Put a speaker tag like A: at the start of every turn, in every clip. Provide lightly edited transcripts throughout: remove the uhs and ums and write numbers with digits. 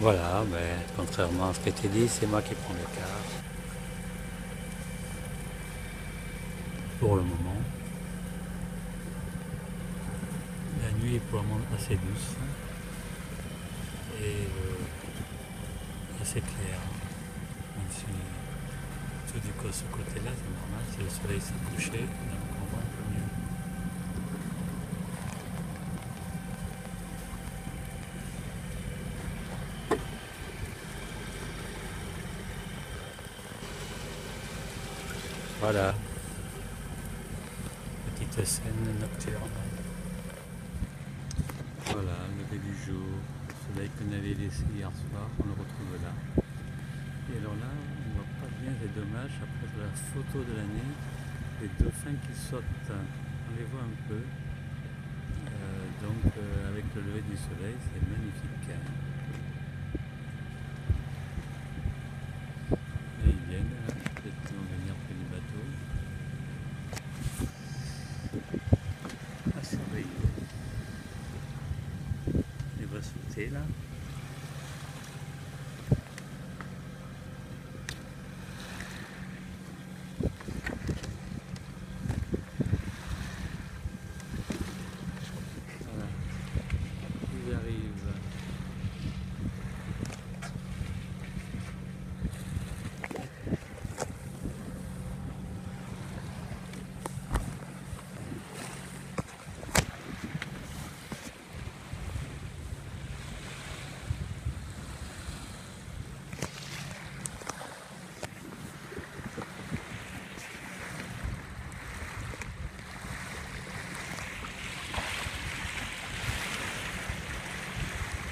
A: Voilà, ben, contrairement à ce que tu dit, c'est moi qui prends le quart. Pour le moment. La nuit est pour le moment assez douce et assez claire. Même si tout du coup, ce côté-là, c'est normal, si le soleil s'est couché, donc on voit un peu mieux. Voilà, petite scène nocturne. Voilà, lever du jour, le soleil qu'on avait laissé hier soir, on le retrouve là. Et alors là, on voit pas bien, c'est dommage, après la photo de l'année, les dauphins qui sautent, on les voit un peu. Avec le lever du soleil, c'est magnifique. Et ils viennent, là, peut-être qu'ils vont venir près du bateau. À surveiller. Les voit sauter là. Voilà, ils arrivent.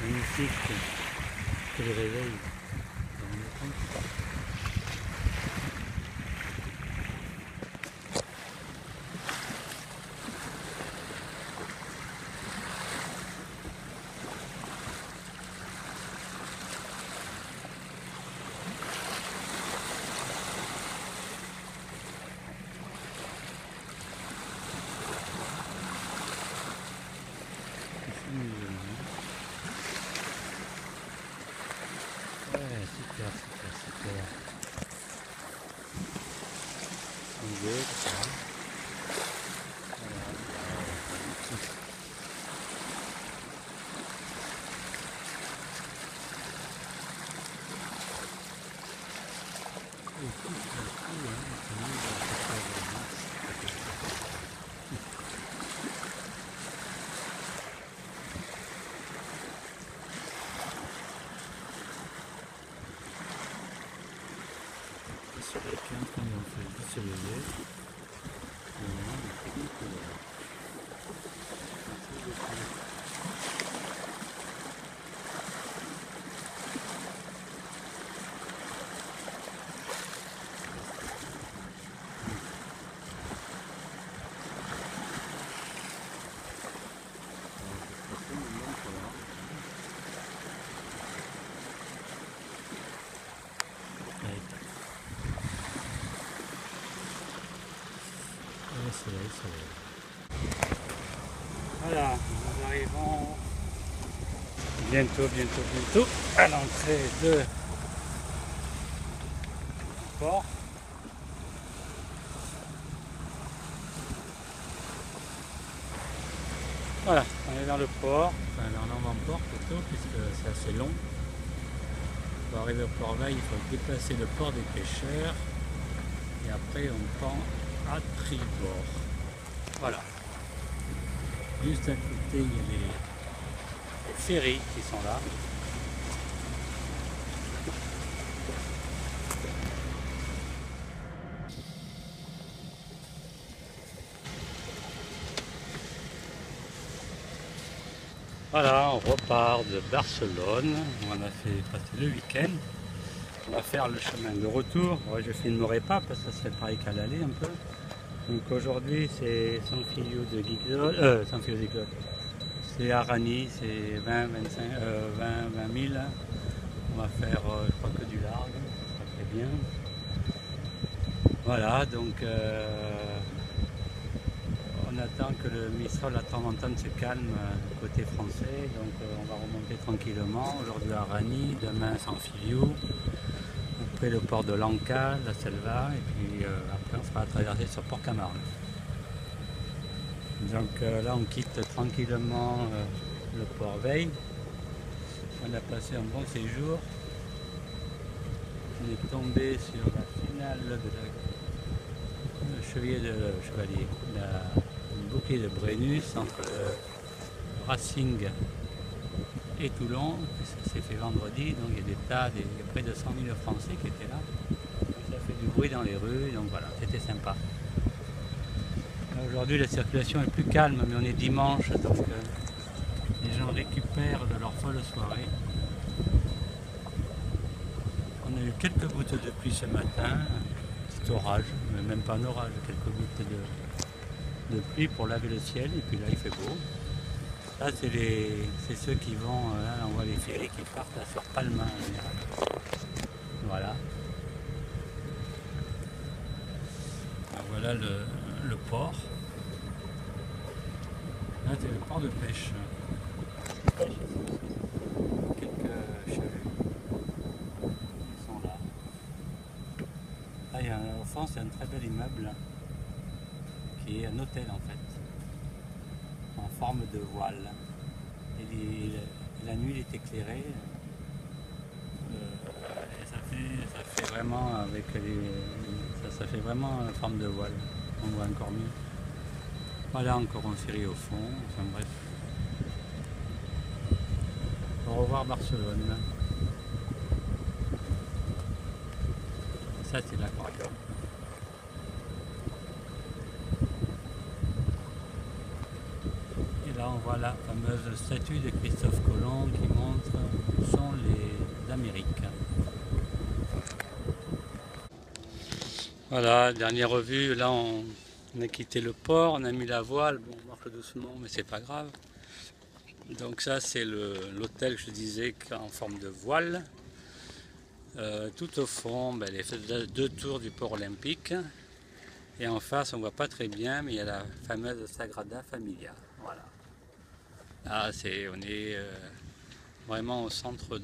A: Magnifique. Quel réveil. Vous vous rendez compte ? C'est amusant. Ouais, super, super, super. Un, deux, trois. Voilà. Et tout d'un coup, on arrive à faire le soleil qui est en train de se lever. Et maintenant, il fait une couleur. Le soleil se lève. Voilà, nous arrivons bientôt à l'entrée de port. Voilà, on est dans le port, enfin dans l'avant-port plutôt, puisque c'est assez long. Pour arriver au port là, il faut déplacer le port des pêcheurs et après on prend à tribord. Voilà. Juste à côté, il y a les ferries qui sont là. Voilà, on repart de Barcelone. On a fait passer le week-end. On va faire le chemin de retour. Ouais, je ne filmerai pas parce que ça serait pareil qu'à l'aller un peu. Donc aujourd'hui c'est San Feliu de Guixote, c'est Arani, c'est 20 000. On va faire, je crois que du large, ça sera très bien. Voilà, donc on a temps que le Mistral, la tramontane se calme côté français, donc on va remonter tranquillement. Aujourd'hui à Rani, demain San Filiu, après le port de Lanka, la Selva, et puis après on fera la traversée sur Port Camargue. Donc là on quitte tranquillement le port Veille. On a passé un bon séjour. On est tombé sur la finale de le chevalier, le bouclier de Brennus entre le Racing et Toulon. Ça s'est fait vendredi, donc il y a des tas, il y a près de 100 000 Français qui étaient là. Ça fait du bruit dans les rues, donc voilà, c'était sympa. Aujourd'hui la circulation est plus calme, mais on est dimanche, donc les gens récupèrent de leur folle soirée. On a eu quelques gouttes de pluie ce matin, un petit orage, mais même pas un orage, quelques gouttes de pluie pour laver le ciel, et puis là il fait beau. Là c'est ceux qui vont, là on voit les ferries qui partent là, sur Palma en général. Voilà. Alors, voilà le port. Là c'est le port de pêche. Quelques chaluts. Ils sont là. Là il y a, au fond c'est un très bel immeuble qui est un hôtel en fait, en forme de voile. Et la nuit il est éclairé. Et ça fait vraiment avec ça fait vraiment en forme de voile. On voit encore mieux. Voilà encore un ferry au fond. Enfin bref. Au revoir Barcelone. Ça c'est l'aquarium. Et là on voit la fameuse statue de Christophe Colomb qui montre où sont les Amériques. Voilà, dernière revue, là on a quitté le port, on a mis la voile, bon on marche doucement mais c'est pas grave. Donc ça c'est l'hôtel que je disais en forme de voile. Tout au fond, les deux tours du port olympique. Et en face on voit pas très bien mais il y a la fameuse Sagrada Familia. Voilà. Là on est vraiment au centre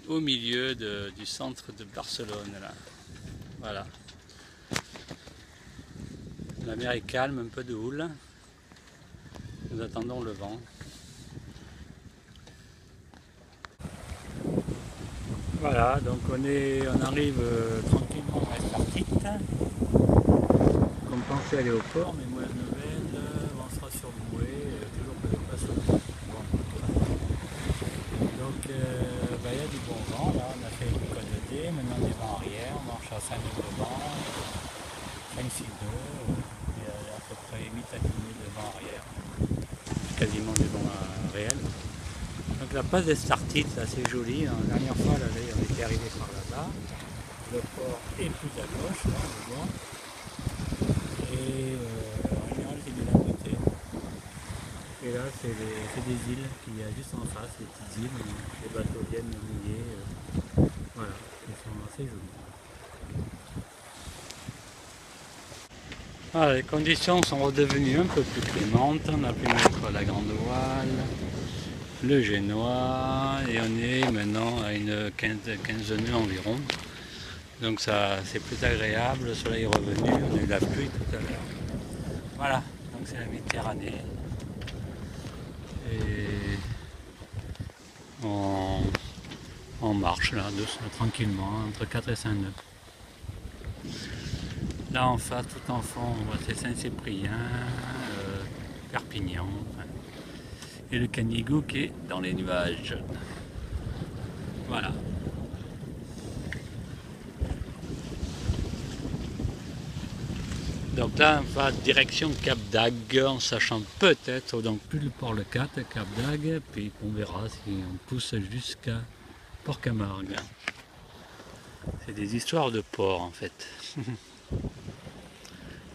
A: au milieu du centre de Barcelone là. Voilà. La mer est calme, un peu de houle. Nous attendons le vent. Voilà, donc on arrive tranquillement à Estartite. On pensait aller au port, mais moi la nouvelle, on sera sur bouée, toujours pas sauté. Bon. Donc il y a du bon vent, là on a fait une côte de D, maintenant des vents arrière, on marche à 5 000 de vent, 5-6 nœuds, il y a à peu près 8 à 10 000 de vent arrière, quasiment des vents réels. Donc la passe d'Estartite, c'est assez joli. La dernière fois, là, on était arrivé par là-bas. Le port est plus à gauche, là, on le voit. Et en général, c'est de la côté. Et là, c'est des îles qu'il y a juste en face, des petites îles où les bateaux viennent mouiller. Voilà, ils sont assez jolis. Voilà, les conditions sont redevenues un peu plus clémentes. On a pu mettre la grande voile, le génois, et on est maintenant à une 15 nœuds environ. Donc ça c'est plus agréable, le soleil est revenu, on a eu la pluie tout à l'heure. Voilà, donc c'est la Méditerranée. Et on marche là, tranquillement, entre 4 et 5 nœuds. Là en face, tout en fond, on voit c'est Saint-Cyprien, Perpignan, et le Canigou qui est dans les nuages. Voilà. Donc là, on va direction Cap d'Agde, en sachant peut-être, donc plus le port le 4, Cap d'Agde, puis on verra si on pousse jusqu'à Port Camargue. C'est des histoires de port en fait.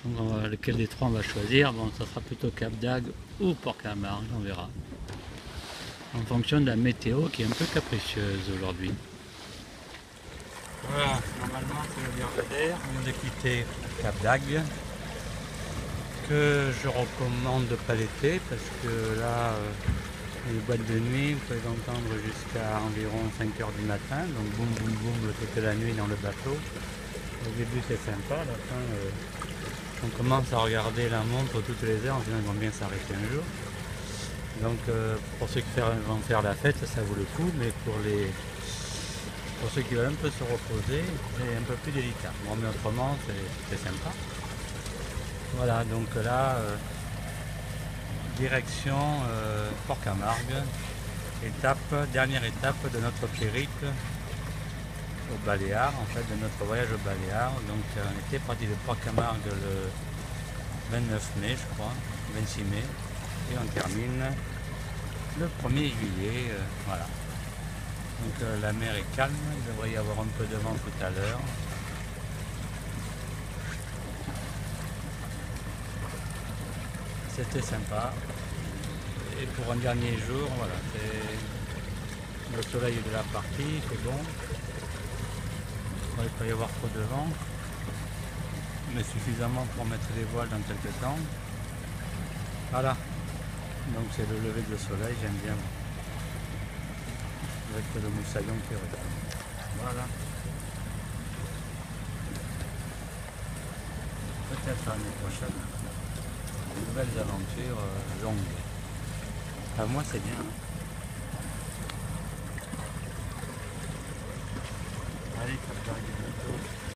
A: Donc, lequel des trois on va choisir? Bon, ça sera plutôt Cap d'Agde ou Port Camargue, on verra. En fonction de la météo qui est un peu capricieuse aujourd'hui. Voilà, normalement c'est le Belvédère, on vient de quitter Cap d'Agde. que je recommande pas l'été parce que là, les boîtes de nuit, vous pouvez entendre jusqu'à environ 5 heures du matin, donc boum boum boum toute la nuit dans le bateau. Au début c'est sympa, à la fin on commence à regarder la montre toutes les heures, en disant qu'ils vont bien s'arrêter un jour. Donc pour ceux qui vont faire la fête, ça vaut le coup, mais pour ceux qui veulent un peu se reposer, c'est un peu plus délicat. Bon, mais autrement, c'est sympa. Voilà, donc là, direction Port-Camargue, dernière étape de notre périple au Baléares, en fait, de notre voyage au Baléares. Donc on était parti de Port-Camargue le 29 mai, je crois, 26 mai, et on termine le 1er juillet, voilà. Donc la mer est calme, il devrait y avoir un peu de vent tout à l'heure. C'était sympa. Et pour un dernier jour, voilà, c'est le soleil de la partie, c'est bon. Il ne va pas y avoir trop de vent, mais suffisamment pour mettre les voiles dans quelques temps. Voilà, donc c'est le lever de soleil, j'aime bien. Avec le moussaillon qui regarde. Voilà. Peut-être l'année prochaine, de nouvelles aventures longues. Enfin, moi c'est bien. Allez, Cap d'Agde bientôt.